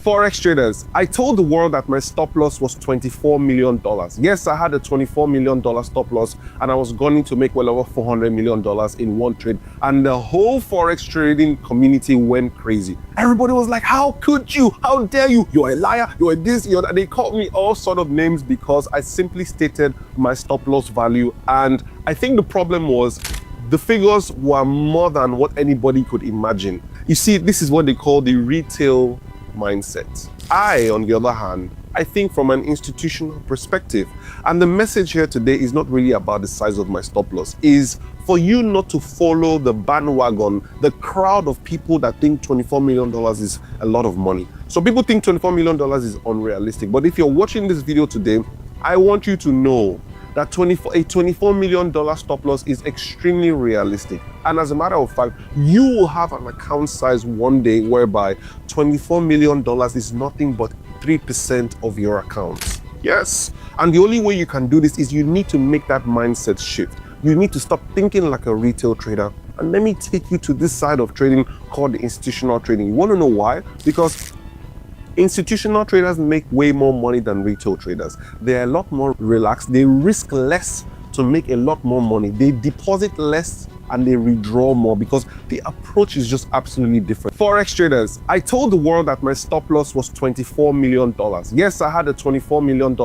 Forex traders, I told the world that my stop loss was $24 million. Yes, I had a $24 million stop loss and I was going to make well over $400 million in one trade. And the whole Forex trading community went crazy. Everybody was like, how could you? How dare you? You're a liar. You're this, you're that. They called me all sort of names because I simply stated my stop loss value. And I think the problem was the figures were more than what anybody could imagine. You see, this is what they call the retail mindset. I, on the other hand, I think from an institutional perspective. And the message here today is not really about the size of my stop loss, is for you not to follow the bandwagon, the crowd of people that think $24 million is a lot of money. So people think $24 million is unrealistic. But if you're watching this video today, I want you to know that a $24 million stop loss is extremely realistic. And as a matter of fact, you will have an account size one day whereby $24 million is nothing but 3% of your account. Yes. And the only way you can do this is you need to make that mindset shift. You need to stop thinking like a retail trader. And let me take you to this side of trading called the institutional trading. You want to know why? Because institutional traders make way more money than retail traders. They're a lot more relaxed. They risk less to make a lot more money. They deposit less and they withdraw more because the approach is just absolutely different. Forex traders, I told the world that my stop loss was $24 million. Yes, I had a $24 million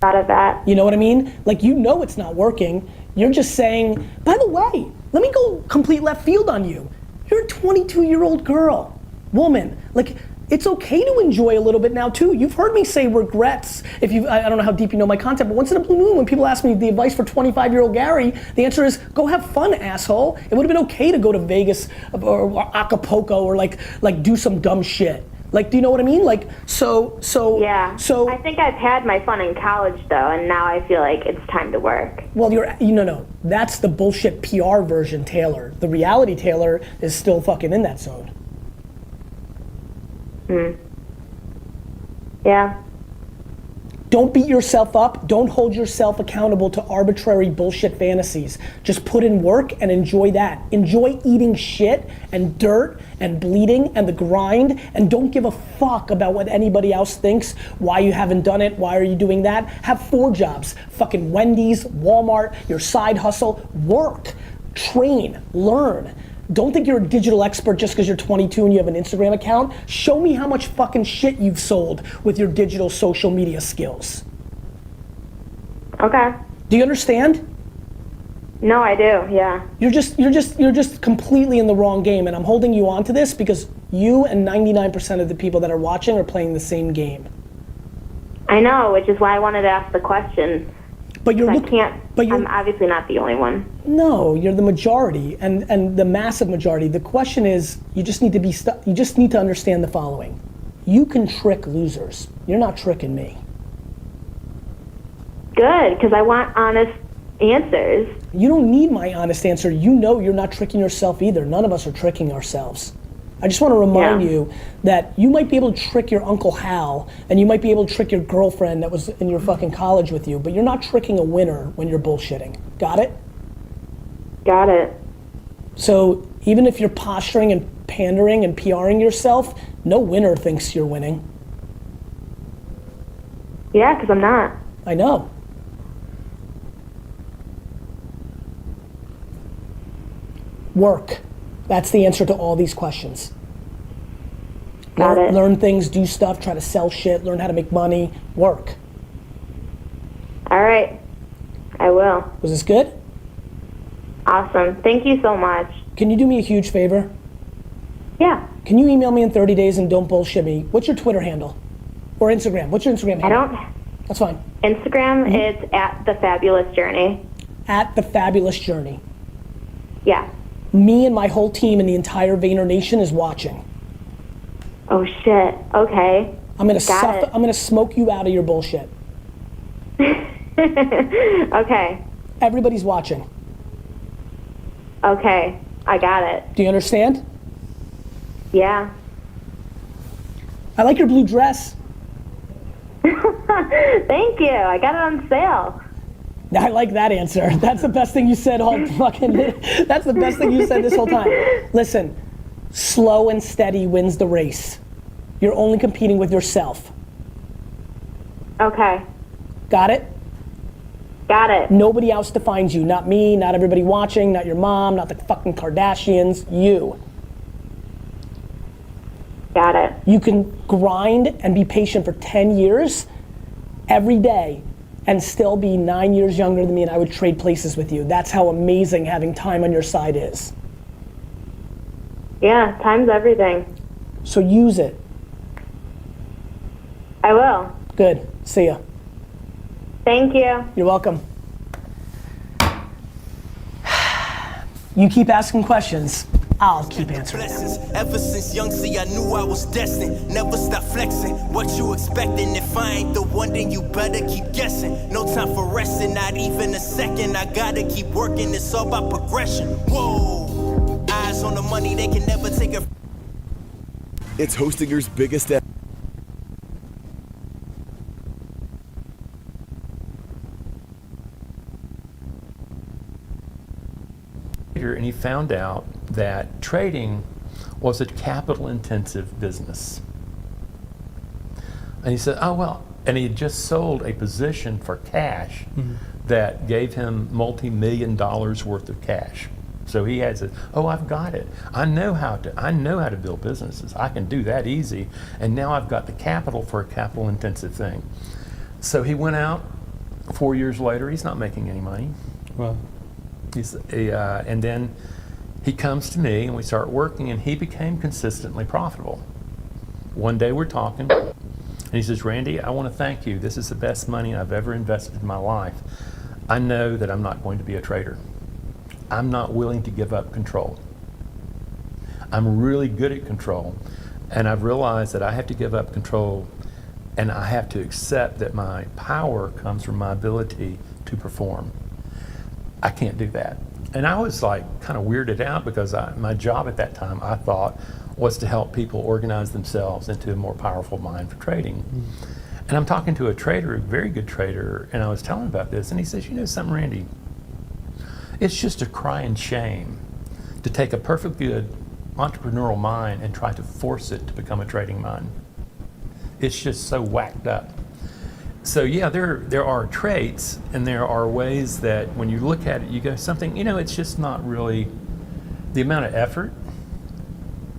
out of that. You know what I mean? Like, you know it's not working. You're just saying, by the way, let me go complete left field on you. You're a 22-year-old girl, woman. Like, it's okay to enjoy a little bit now too. You've heard me say regrets. I don't know how deep you know my content, but once in a blue moon, when people ask me the advice for 25-year-old Gary, the answer is go have fun, asshole. It would have been okay to go to Vegas or Acapulco or like do some dumb shit. Like, do you know what I mean? Like, so. Yeah. So I think I've had my fun in college though, and now I feel like it's time to work. Well, no. That's the bullshit PR version, Taylor. The reality Taylor is still fucking in that zone. Yeah. Don't beat yourself up. Don't hold yourself accountable to arbitrary bullshit fantasies. Just put in work and enjoy that. Enjoy eating shit and dirt and bleeding and the grind, and don't give a fuck about what anybody else thinks, why you haven't done it, why are you doing that. Have 4 jobs, fucking Wendy's, Walmart, your side hustle. Work, train, learn. Don't think you're a digital expert just because you're 22 and you have an Instagram account. Show me how much fucking shit you've sold with your digital social media skills. Okay. Do you understand? No, I do, yeah. You're just completely in the wrong game, and I'm holding you on to this because you and 99% of the people that are watching are playing the same game. I know, which is why I wanted to ask the question. But I'm obviously not the only one. No, you're the majority and the massive majority. The question is, you just need to understand the following. You can trick losers. You're not tricking me. Good, because I want honest answers. You don't need my honest answer. You know you're not tricking yourself either. None of us are tricking ourselves. I just want to remind you that you might be able to trick your Uncle Hal, and you might be able to trick your girlfriend that was in your fucking college with you, but you're not tricking a winner when you're bullshitting. Got it? Got it. So even if you're posturing and pandering and PRing yourself, no winner thinks you're winning. Yeah, because I'm not. I know. Work. That's the answer to all these questions. Got it. Learn things, do stuff, try to sell shit, learn how to make money, work. All right, I will. Was this good? Awesome, thank you so much. Can you do me a huge favor? Yeah. Can you email me in 30 days and don't bullshit me? What's your Twitter handle? Or Instagram? What's your Instagram handle? I don't. That's fine. Instagram, it's @TheFabulousJourney. @TheFabulousJourney. Yeah. Me and my whole team and the entire Vayner Nation is watching. Oh shit, okay. I'm gonna smoke you out of your bullshit. Okay. Everybody's watching. Okay, I got it. Do you understand? Yeah. I like your blue dress. Thank you, I got it on sale. I like that answer. That's the best thing you said that's the best thing you said this whole time. Listen, slow and steady wins the race. You're only competing with yourself. Okay. Got it? Got it. Nobody else defines you. Not me, not everybody watching, not your mom, not the fucking Kardashians, you. Got it. You can grind and be patient for 10 years every day and still be 9 years younger than me, and I would trade places with you. That's how amazing having time on your side is. Yeah, time's everything. So use it. I will. Good. See ya. Thank you. You're welcome. You keep asking questions, I'll keep answering them. Ever since young, see, I knew I was destined. Never stop flexing. What you expecting? If I ain't the one, then you better keep guessing. No time for resting, not even a second. I gotta keep working. It's all about progression. Whoa, eyes on the money, they can never take a. It's Hostinger's biggest ever. And he found out that trading was a capital intensive business. And he said, oh well, and he had just sold a position for cash that gave him multi-million dollars worth of cash. So he had said, oh, I've got it. I know how to build businesses. I can do that easy. And now I've got the capital for a capital intensive thing. So he went out 4 years later, he's not making any money. Wow. And then he comes to me and we start working, and he became consistently profitable. One day we're talking and he says, Randy, I want to thank you. This is the best money I've ever invested in my life. I know that I'm not going to be a trader. I'm not willing to give up control. I'm really good at control, and I've realized that I have to give up control, and I have to accept that my power comes from my ability to perform. I can't do that. And I was like kind of weirded out, because my job at that time, I thought, was to help people organize themselves into a more powerful mind for trading. And I'm talking to a trader, a very good trader, and I was telling him about this, and he says, you know something, Randy, it's just a crying shame to take a perfectly good entrepreneurial mind and try to force it to become a trading mind. It's just so whacked up. So yeah, there are traits, and there are ways that when you look at it, you go something, you know, it's just not really, the amount of effort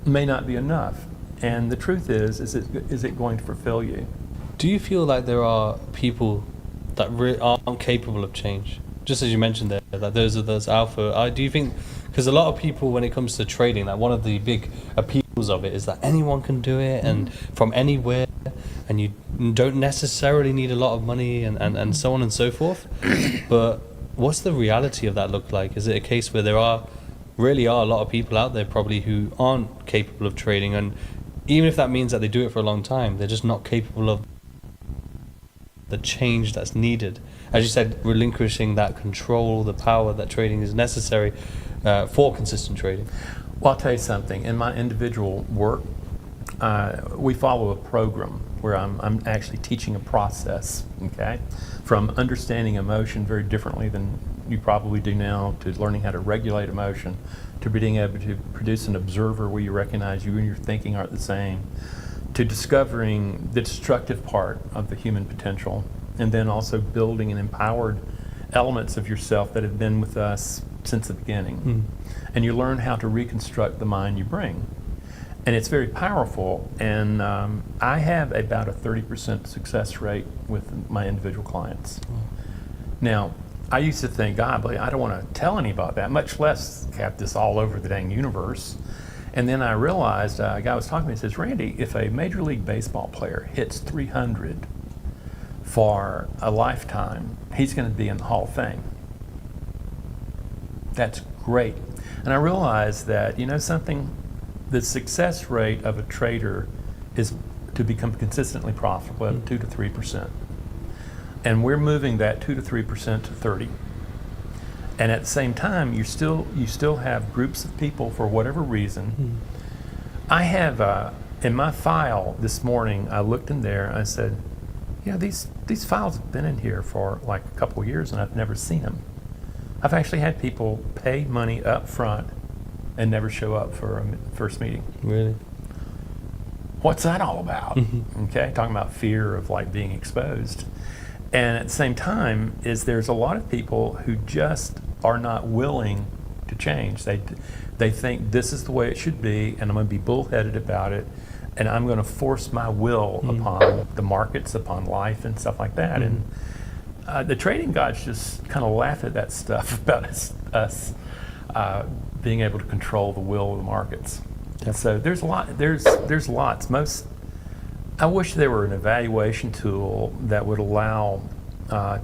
may not be enough. And the truth is it going to fulfill you? Do you feel like there are people that aren't capable of change? Just as you mentioned there, that those alpha. Do you think, because a lot of people, when it comes to trading, that one of the big appeals of it is that anyone can do it, and from anywhere, and you don't necessarily need a lot of money, and so on and so forth. But what's the reality of that look like? Is it a case where there really are a lot of people out there probably who aren't capable of trading, and even if that means that they do it for a long time, they're just not capable of the change that's needed? As you said, relinquishing that control, the power that trading is necessary for consistent trading. Well, I'll tell you something. In my individual work, we follow a program where I'm actually teaching a process, okay? From understanding emotion very differently than you probably do now, to learning how to regulate emotion, to being able to produce an observer where you recognize you and your thinking aren't the same, to discovering the destructive part of the human potential, and then also building and empowered elements of yourself that have been with us since the beginning. And you learn how to reconstruct the mind you bring. And it's very powerful, and I have about a 30% success rate with my individual clients. Now, I used to think, God, I don't want to tell anybody about that, much less have this all over the dang universe. And then I realized, a guy was talking to me, he says, Randy, if a Major League Baseball player hits 300 for a lifetime, he's going to be in the Hall of Fame. That's great. And I realized that, you know something, the success rate of a trader is to become consistently profitable at 2 to 3%. And we're moving that 2 to 3% to 30. And at the same time, you still have groups of people, for whatever reason. I have in my file this morning, I looked in there, I said, yeah, these files have been in here for like a couple of years and I've never seen them. I've actually had people pay money up front and never show up for a first meeting. Really? What's that all about? Okay, talking about fear of like being exposed. And at the same time, there's a lot of people who just are not willing to change. They think this is the way it should be, and I'm going to be bullheaded about it, and I'm going to force my will upon the markets, upon life, and stuff like that. And the trading gods just kind of laugh at that stuff about us being able to control the will of the markets. And so there's a lot. There's lots. I wish there were an evaluation tool that would allow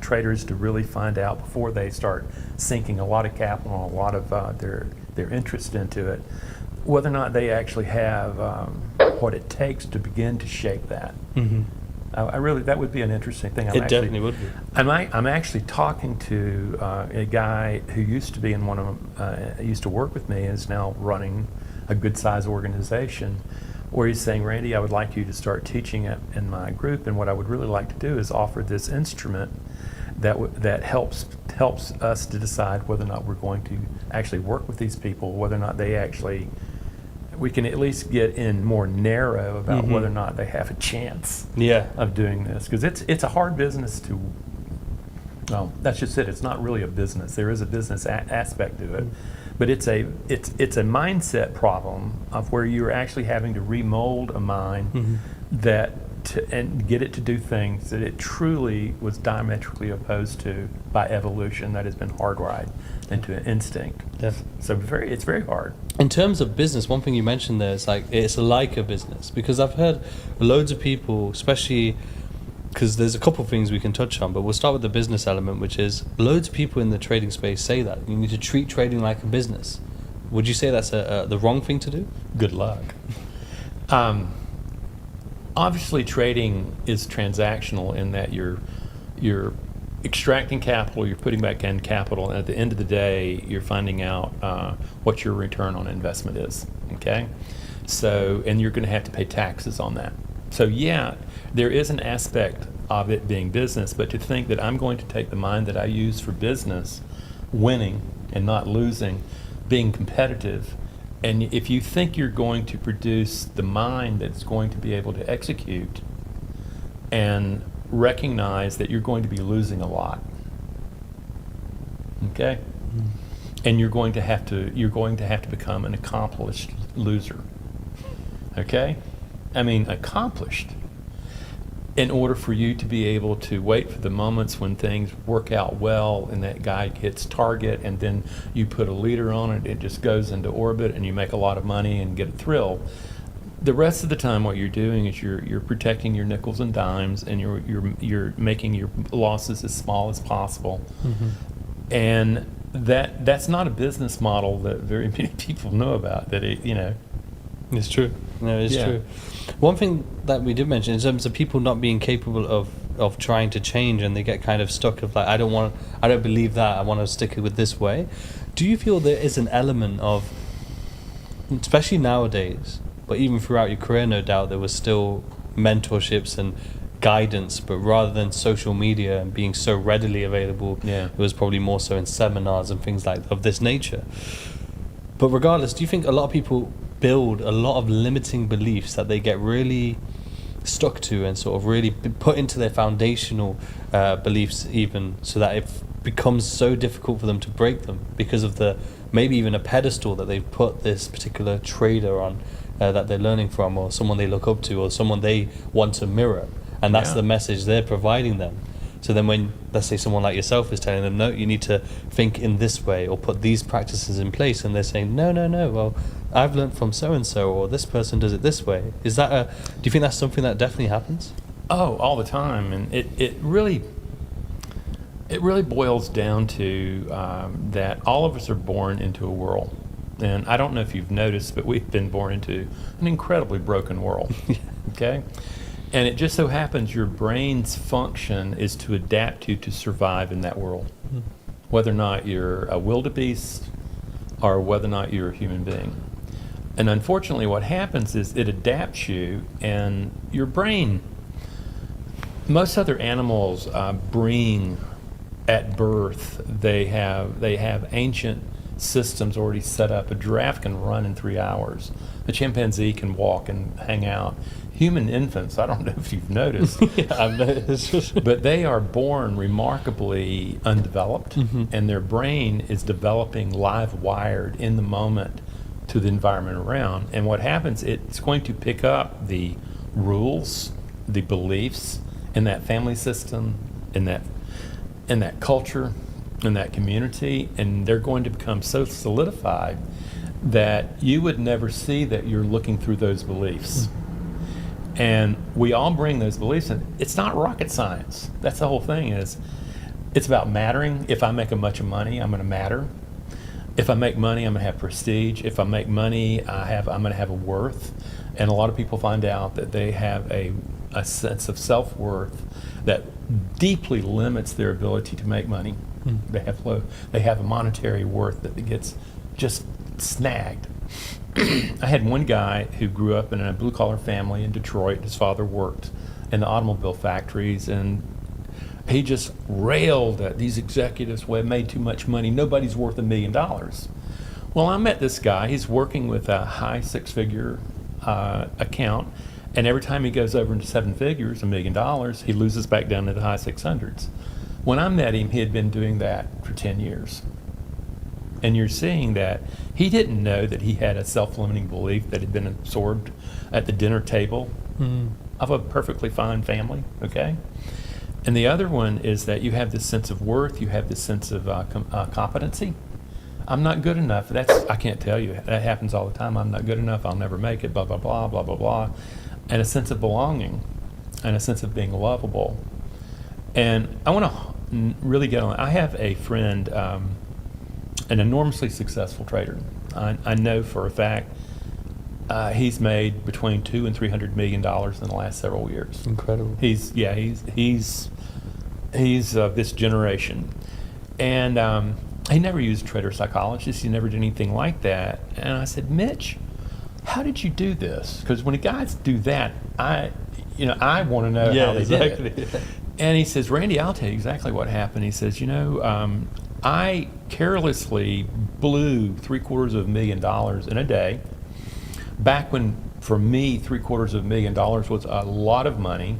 traders to really find out before they start sinking a lot of capital and a lot of their interest into it, whether or not they actually have what it takes to begin to shape that. That would be an interesting thing. Definitely would be. I'm actually talking to a guy who used to be in used to work with me and is now running a good sized organization, where he's saying, Randy, I would like you to start teaching it in my group, and what I would really like to do is offer this instrument that helps us to decide whether or not we're going to actually work with these people, whether or not we can at least get in more narrow about whether or not they have a chance of doing this. Because it's a hard business to, well, that's just it. It's not really a business. There is a business aspect to it. But it's a mindset problem of where you're actually having to remold a mind that and get it to do things that it truly was diametrically opposed to by evolution that has been hardwired into an instinct. Yes. So it's very hard. In terms of business, one thing you mentioned there is like it's like a business, because I've heard loads of people, especially because there's a couple of things we can touch on, but we'll start with the business element, which is loads of people in the trading space say that you need to treat trading like a business. Would you say that's the wrong thing to do? Good luck. Obviously, trading is transactional in that you're extracting capital, you're putting back in capital, and at the end of the day, you're finding out what your return on investment is. Okay, so and you're going to have to pay taxes on that. So yeah, there is an aspect of it being business, but to think that I'm going to take the mind that I use for business, winning and not losing, being competitive. And if you think you're going to produce the mind that's going to be able to execute and recognize that you're going to be losing a lot, okay? And you're going to have to become an accomplished loser, okay? I mean, accomplished. In order for you to be able to wait for the moments when things work out well and that guy hits target and then you put a leader on it, it just goes into orbit and you make a lot of money and get a thrill. The rest of the time what you're doing is you're protecting your nickels and dimes and you're making your losses as small as possible. Mm-hmm. And that's not a business model that very many people know about. That It's true. No, it's true. One thing that we did mention in terms of people not being capable of trying to change, and they get kind of stuck of like, I don't believe that, I want to stick with this way. Do you feel there is an element of, especially nowadays, but even throughout your career, no doubt, there was still mentorships and guidance, but rather than social media and being so readily available, it was probably more so in seminars and things like of this nature. But regardless, do you think a lot of people build a lot of limiting beliefs that they get really stuck to and sort of really put into their foundational beliefs, even so that it becomes so difficult for them to break them because of the maybe even a pedestal that they've put this particular trader on that they're learning from, or someone they look up to, or someone they want to mirror, and that's the message they're providing them. So then when, let's say, someone like yourself is telling them, no, you need to think in this way or put these practices in place, and they're saying, no, well, I've learned from so-and-so, or this person does it this way. Do you think that's something that definitely happens? Oh, all the time. And it really boils down to that all of us are born into a world. And I don't know if you've noticed, but we've been born into an incredibly broken world, okay? And it just so happens your brain's function is to adapt to survive in that world, whether or not you're a wildebeest or whether or not you're a human being. And unfortunately what happens is it adapts you, and your brain, most other animals bring at birth, they have ancient systems already set up. A giraffe can run in 3 hours. A chimpanzee can walk and hang out. Human infants, I don't know if you've noticed, I've noticed. but they are born remarkably undeveloped, and their brain is developing live wired in the moment to the environment around. And what happens, it's going to pick up the rules, the beliefs in that family system, in that culture, in that community, and they're going to become so solidified that you would never see that you're looking through those beliefs. And we all bring those beliefs in. It's not rocket science. That's the whole thing. It's about mattering. If I make a bunch of money, I'm going to matter. If I make money, I'm going to have prestige. If I make money, I'm going to have a worth. And a lot of people find out that they have a sense of self-worth that deeply limits their ability to make money. They have a monetary worth that gets just snagged. I had one guy who grew up in a blue-collar family in Detroit. His father worked in the automobile factories, and he just railed at these executives who had made too much money. Nobody's worth $1 million. Well, I met this guy. He's working with a high six-figure account, and every time he goes over into seven figures, $1 million, he loses back down to the high 600s. When I met him, he had been doing that for 10 years. And you're seeing that he didn't know that he had a self-limiting belief that had been absorbed at the dinner table of a perfectly fine family, okay? And the other one is that you have this sense of worth, you have this sense of competency. I'm not good enough. I can't tell you. That happens all the time. I'm not good enough. I'll never make it, blah, blah, blah, blah, blah, blah. And a sense of belonging and a sense of being lovable. And I want to really get on. I have a friend, an enormously successful trader. I know for a fact he's made between $200 and $300 million in the last several years. Incredible. He's of this generation, and he never used trader psychologist. He never did anything like that. And I said, Mitch, how did you do this? Because when guys do that, I want to know how they did it. And he says, Randy, I'll tell you exactly what happened. He says, I carelessly blew $750,000 in a day. Back when, for me, $750,000 was a lot of money,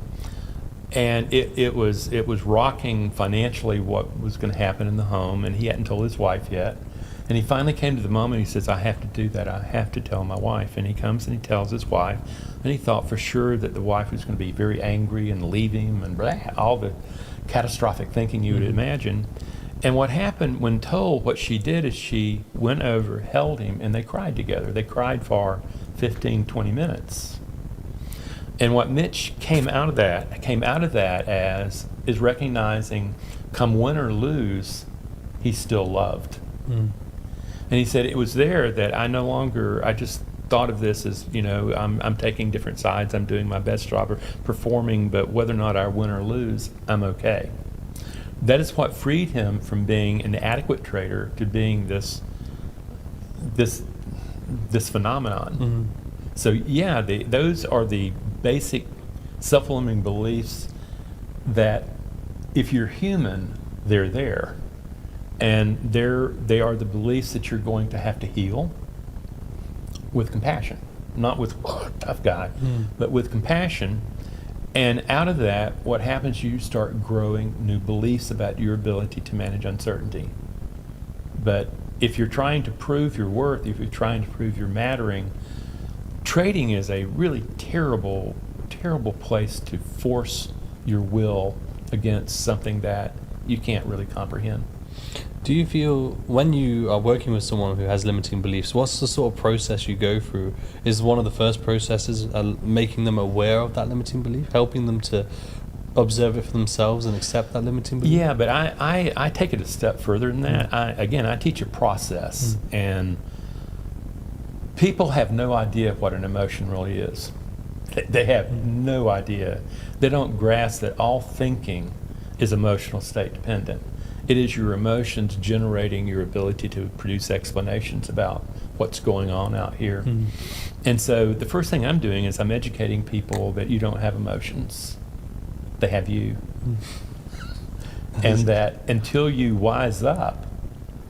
and it was rocking financially what was going to happen in the home, and he hadn't told his wife yet. And he finally came to the moment. He says, I have to do that. I have to tell my wife. And he comes and he tells his wife, and he thought for sure that the wife was going to be very angry and leave him and blah, all the catastrophic thinking you would imagine. And what happened when told, what she did is she went over, held him, and they cried together. They cried for 15, 20 minutes. And what Mitch came out of that as is recognizing, come win or lose, he's still loved. And he said it was there that I just thought of this as, I'm taking different sides, I'm doing my best job of performing, but whether or not I win or lose, I'm okay. That is what freed him from being an adequate trader to being this phenomenon. So yeah, those are the basic self-limiting beliefs that if you're human, they're there. And they are the beliefs that you're going to have to heal with compassion. Not with, tough guy, but with compassion. And out of that, what happens, you start growing new beliefs about your ability to manage uncertainty. But if you're trying to prove your worth, if you're trying to prove your mattering, trading is a really terrible, terrible place to force your will against something that you can't really comprehend. Do you feel when you are working with someone who has limiting beliefs, what's the sort of process you go through? Is one of the first processes making them aware of that limiting belief, helping them to observe it for themselves and accept that limiting belief? Yeah, but I take it a step further than that. I teach a process, and people have no idea what an emotion really is. They have no idea. They don't grasp that all thinking is emotional state dependent. It is your emotions generating your ability to produce explanations about what's going on out here. And so the first thing I'm doing is I'm educating people that you don't have emotions. They have you. And that until you wise up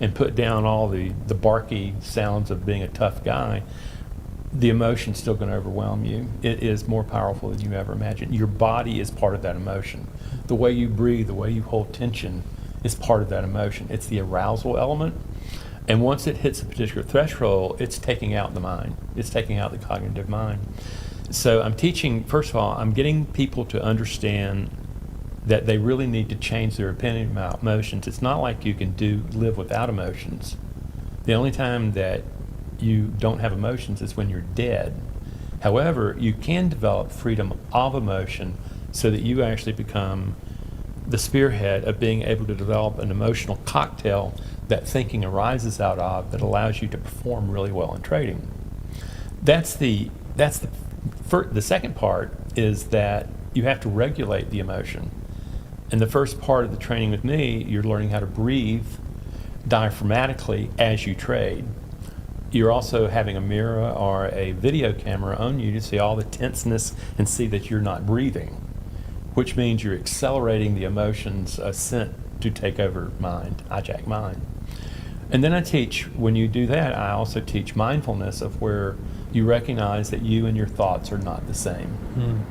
and put down all the barky sounds of being a tough guy, the emotion's still going to overwhelm you. It is more powerful than you ever imagined. Your body is part of that emotion. The way you breathe, the way you hold tension is part of that emotion. It's the arousal element. And once it hits a particular threshold, it's taking out the mind. It's taking out the cognitive mind. So I'm teaching, first of all, I'm getting people to understand that they really need to change their opinion about emotions. It's not like you can live without emotions. The only time that you don't have emotions is when you're dead. However, you can develop freedom of emotion so that you actually become the spearhead of being able to develop an emotional cocktail that thinking arises out of that allows you to perform really well in trading. That's the second part is that you have to regulate the emotion. In the first part of the training with me, you're learning how to breathe diaphragmatically as you trade. You're also having a mirror or a video camera on you to see all the tenseness and see that you're not breathing, which means you're accelerating the emotions sent to take over mind, hijack mind. And then I teach, when you do that, I also teach mindfulness of where you recognize that you and your thoughts are not the same.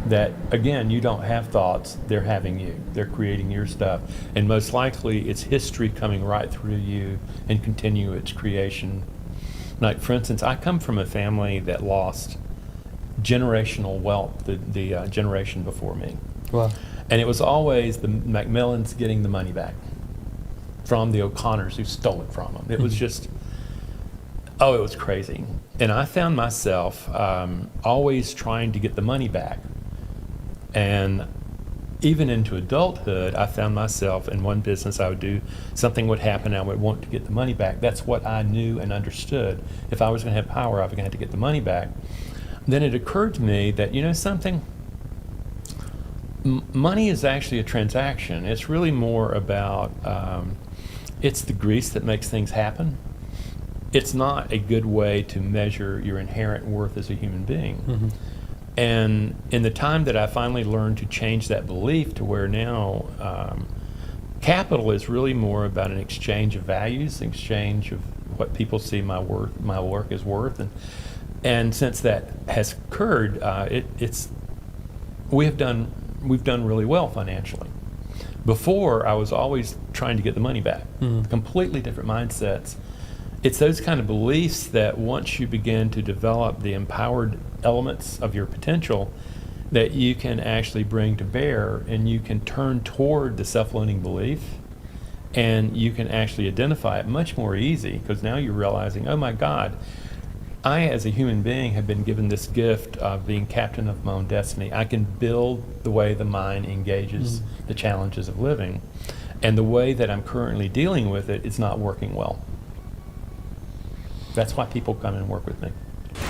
That, again, you don't have thoughts, they're having you. They're creating your stuff. And most likely, it's history coming right through you and continue its creation. Like, for instance, I come from a family that lost generational wealth, the generation before me. Wow. And it was always the Macmillans getting the money back from the O'Connors who stole it from them. It was just, it was crazy. And I found myself always trying to get the money back. And even into adulthood, I found myself in one business, I would do, something would happen, I would want to get the money back. That's what I knew and understood. If I was going to have power, I was going to have to get the money back. Then it occurred to me that, you know something? Money is actually a transaction. It's really more about, it's the grease that makes things happen. It's not a good way to measure your inherent worth as a human being. Mm-hmm. And in the time that I finally learned to change that belief to where now capital is really more about an exchange of values, an exchange of what people see my work is worth. And since that has occurred, we've done really well financially. Before, I was always trying to get the money back. Mm-hmm. Completely different mindsets. It's those kind of beliefs that once you begin to develop the empowered elements of your potential, that you can actually bring to bear, and you can turn toward the self-limiting belief, and you can actually identify it much more easy, because now you're realizing, oh my God, I as a human being have been given this gift of being captain of my own destiny. I can build the way the mind engages the challenges of living, and the way that I'm currently dealing with it is not working well. That's why people come and work with me.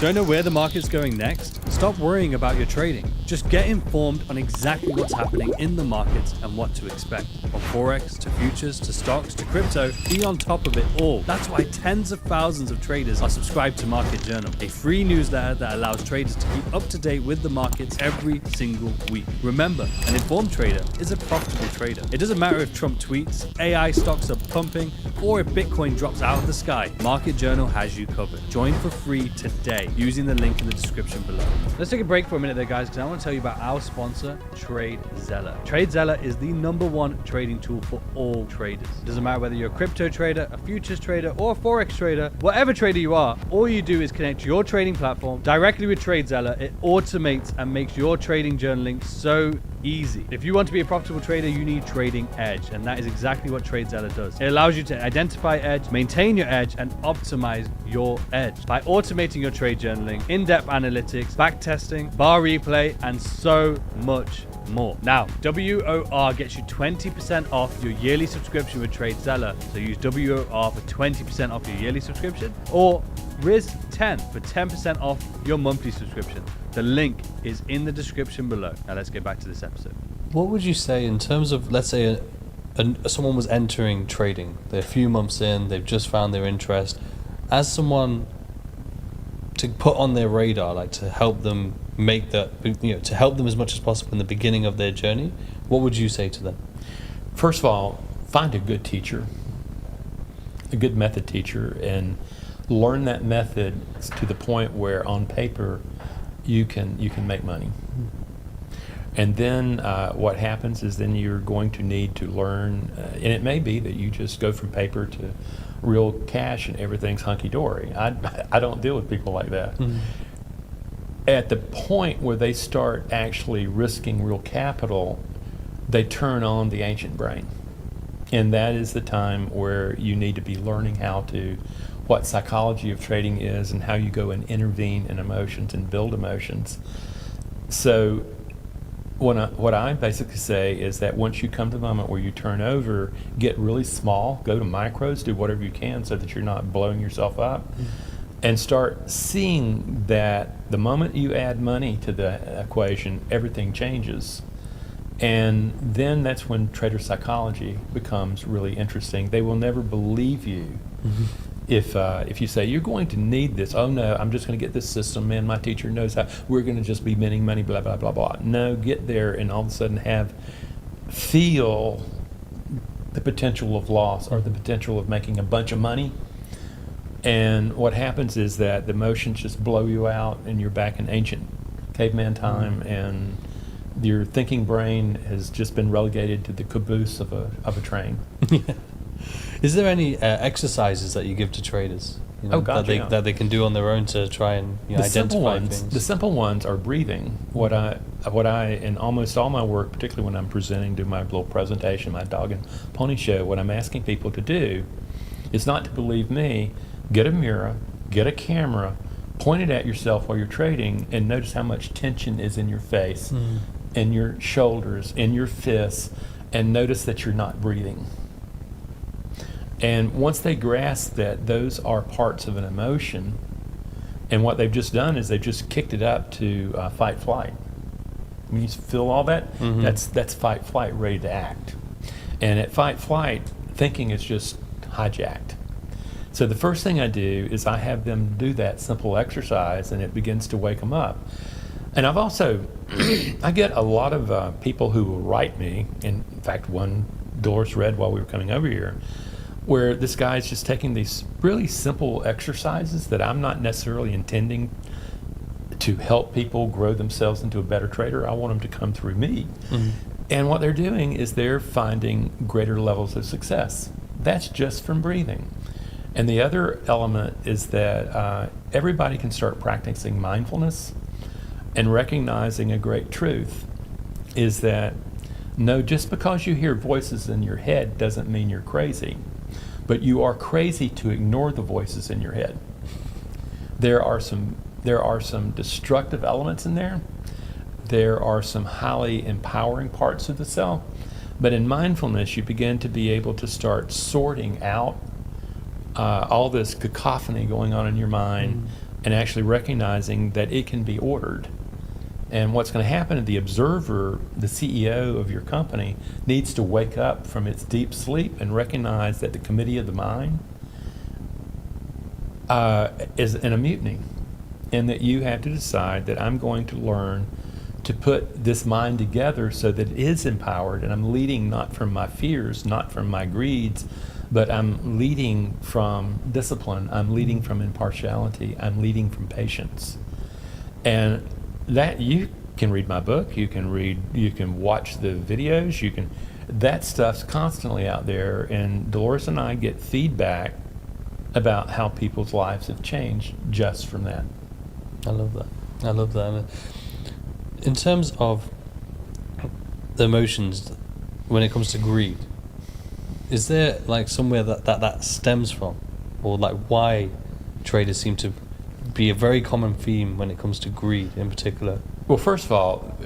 Don't know where the market's going next? Stop worrying about your trading. Just get informed on exactly what's happening in the markets and what to expect. From Forex to futures to stocks to crypto, be on top of it all. That's why tens of thousands of traders are subscribed to Market Journal, a free newsletter that allows traders to keep up to date with the markets every single week. Remember, an informed trader is a profitable trader. It doesn't matter if Trump tweets, AI stocks are pumping, or if Bitcoin drops out of the sky. Market Journal has you covered. Join for free today using the link in the description below. Let's take a break for a minute there, guys, because I want to tell you about our sponsor, TradeZella. TradeZella is the #1 trading tool for all traders. It doesn't matter whether you're a crypto trader, a futures trader, or a Forex trader, whatever trader you are, all you do is connect your trading platform directly with TradeZella. It automates and makes your trading journaling so easy. If you want to be a profitable trader, you need Trading Edge, and that is exactly what TradeZella does. It allows you to identify edge, maintain your edge, and optimize your edge by automating your trade journaling, in-depth analytics, back testing, bar replay, and so much more. Now, WOR gets you 20% off your yearly subscription with TradeZella. So use WOR for 20% off your yearly subscription, or Riz10 for 10% off your monthly subscription. The link is in the description below. Now let's get back to this episode. What would you say in terms of, let's say, someone was entering trading, they're a few months in, they've just found their interest, as someone to put on their radar, like to help them make that, to help them as much as possible in the beginning of their journey, what would you say to them? First of all, find a good teacher, a good method teacher, and learn that method to the point where on paper you can make money. And then what happens is then you're going to need to learn, and it may be that you just go from paper to real cash and everything's hunky-dory. I don't deal with people like that. Mm-hmm. At the point where they start actually risking real capital, they turn on the ancient brain. And that is the time where you need to be learning what psychology of trading is and how you go and intervene in emotions and build emotions. So what I basically say is that once you come to the moment where you turn over, get really small, go to micros, do whatever you can so that you're not blowing yourself up, and start seeing that the moment you add money to the equation, everything changes. And then that's when trader psychology becomes really interesting. They will never believe you. Mm-hmm. If you say, you're going to need this, oh no, I'm just going to get this system, man, my teacher knows how, we're going to just be minting money, blah, blah, blah, blah. No, get there and all of a sudden feel the potential of loss or the potential of making a bunch of money. And what happens is that the emotions just blow you out and you're back in ancient caveman time, and your thinking brain has just been relegated to the caboose of a train. Is there any exercises that you give to traders? you know, Oh, God, yeah. that they can do on their own to try and identify things. The simple ones are breathing. What I in almost all my work, particularly when I'm presenting, do my little presentation, my dog and pony show, what I'm asking people to do is not to believe me. Get a mirror, get a camera, point it at yourself while you're trading, and notice how much tension is in your face, in your shoulders, in your fists, and notice that you're not breathing. And once they grasp that those are parts of an emotion, and what they've just done is they've just kicked it up to fight flight. When you feel all that, that's fight flight, ready to act. And at fight flight, thinking is just hijacked. So the first thing I do is I have them do that simple exercise, and it begins to wake them up. And I've also, I get a lot of people who will write me. In fact, one Dolores read while we were coming over here, where this guy's just taking these really simple exercises that I'm not necessarily intending to help people grow themselves into a better trader. I want them to come through me. And what they're doing is they're finding greater levels of success. That's just from breathing. And the other element is that everybody can start practicing mindfulness and recognizing a great truth is that no, just because you hear voices in your head doesn't mean you're crazy. But you are crazy to ignore the voices in your head. There are some destructive elements in there. There are some highly empowering parts of the self. But in mindfulness, you begin to be able to start sorting out all this cacophony going on in your mind and actually recognizing that it can be ordered. And what's going to happen is the observer, the CEO of your company, needs to wake up from its deep sleep and recognize that the committee of the mind is in a mutiny. And that you have to decide that I'm going to learn to put this mind together so that it is empowered, and I'm leading not from my fears, not from my greeds, but I'm leading from discipline, I'm leading from impartiality, I'm leading from patience. And that you can read my book, you can watch the videos, that stuff's constantly out there, and Dolores and I get feedback about how people's lives have changed just from that. I love that. In terms of the emotions, when it comes to greed, is there like somewhere that stems from, or like why traders seem to be a very common theme when it comes to greed in particular? Well, first of all,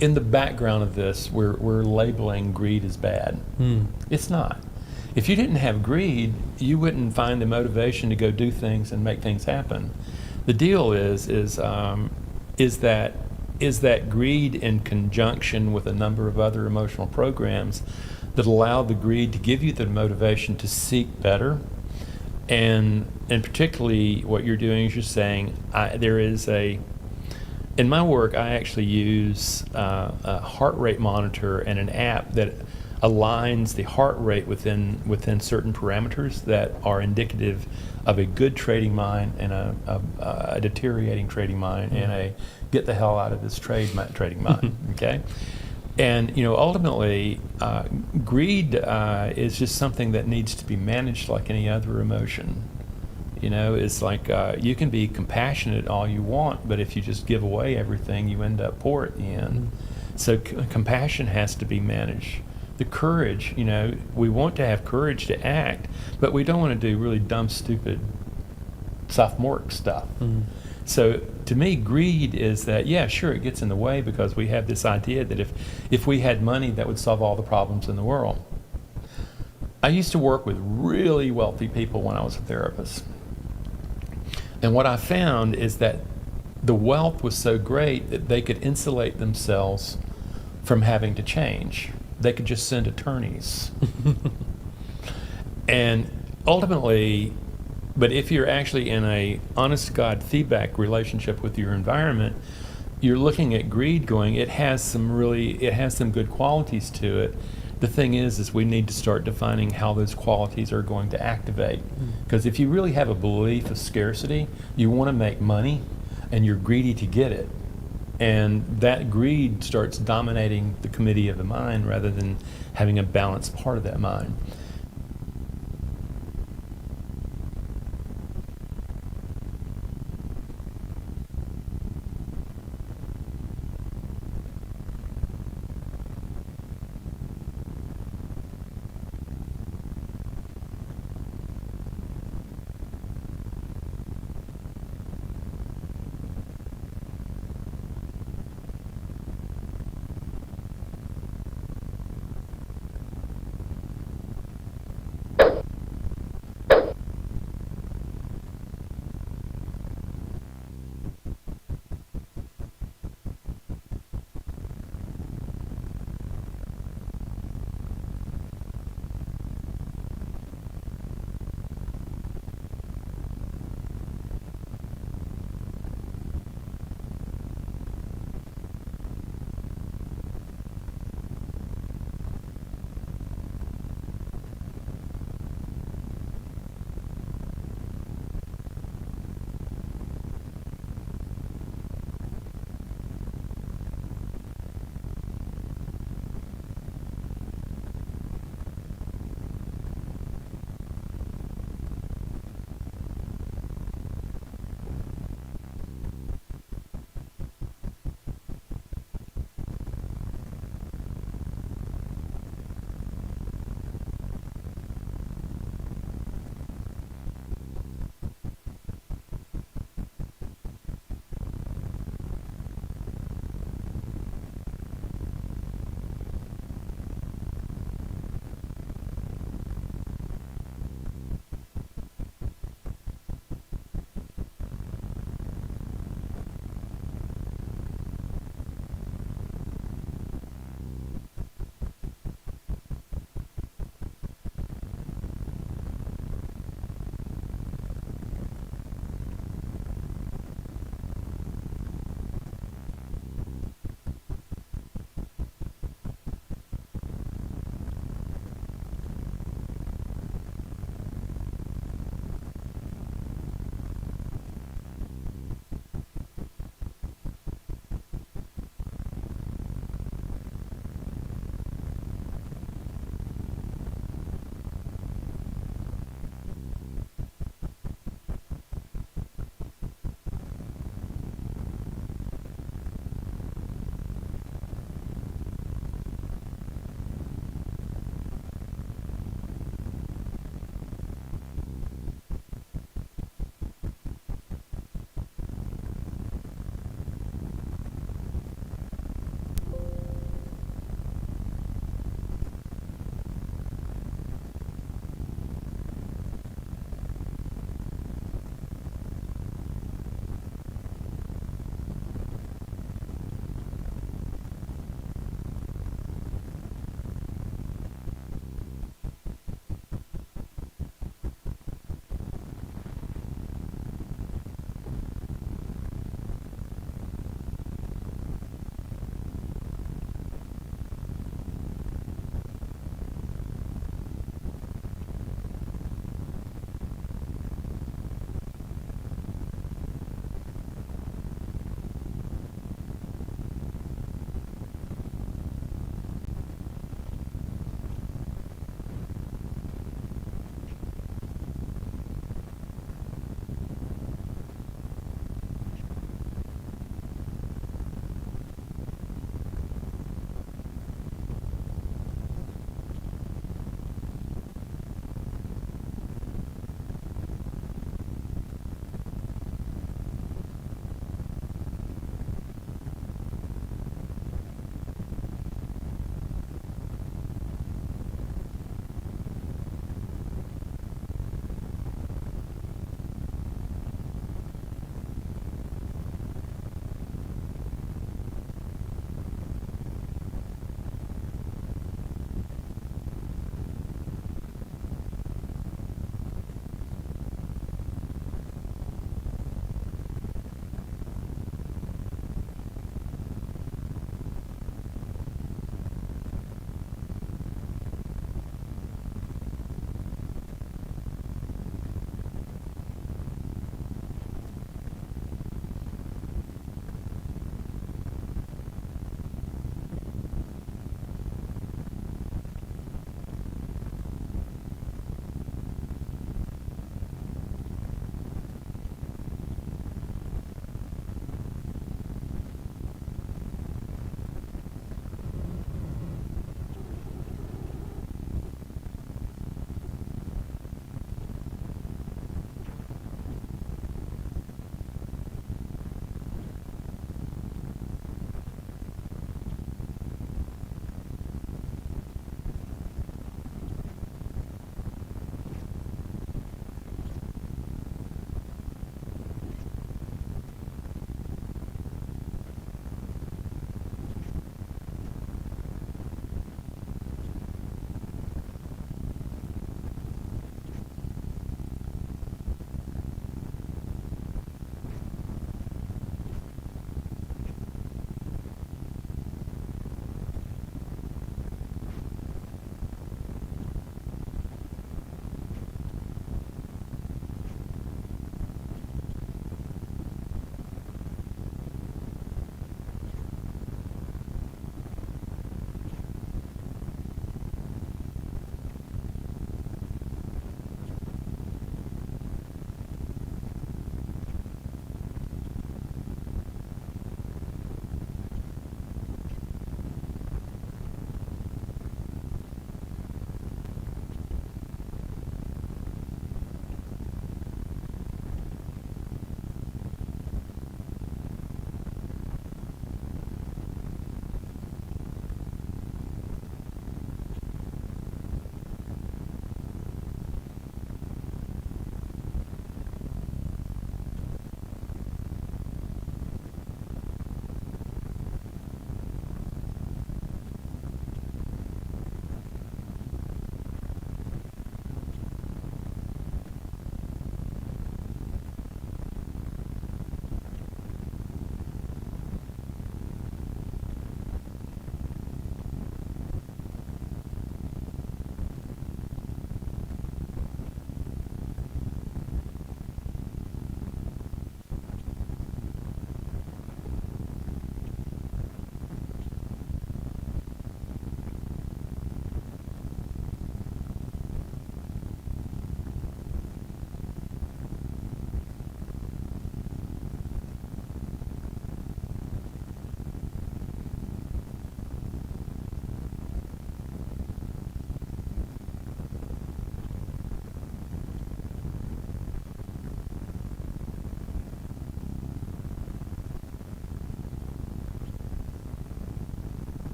in the background of this, we're labeling greed as bad. It's not. If you didn't have greed, you wouldn't find the motivation to go do things and make things happen. The deal is that greed in conjunction with a number of other emotional programs that allow the greed to give you the motivation to seek better. And particularly what you're doing is you're saying, in my work, I actually use a heart rate monitor and an app that aligns the heart rate within certain parameters that are indicative of a good trading mind and a deteriorating trading mind and a get the hell out of this trading mind. Okay, and ultimately, greed is just something that needs to be managed like any other emotion. It's like you can be compassionate all you want, but if you just give away everything, you end up poor at the end. So compassion has to be managed. The courage, we want to have courage to act, but we don't want to do really dumb, stupid, sophomoric stuff. So to me, greed is that, yeah, sure, it gets in the way because we have this idea that if we had money, that would solve all the problems in the world. I used to work with really wealthy people when I was a therapist. And what I found is that the wealth was so great that they could insulate themselves from having to change. They could just send attorneys. And ultimately, but if you're actually in a honest-to-God feedback relationship with your environment, you're looking at greed going, it has some good qualities to it. The thing is we need to start defining how those qualities are going to activate. Because if you really have a belief of scarcity, you want to make money, and you're greedy to get it. And that greed starts dominating the committee of the mind rather than having a balanced part of that mind.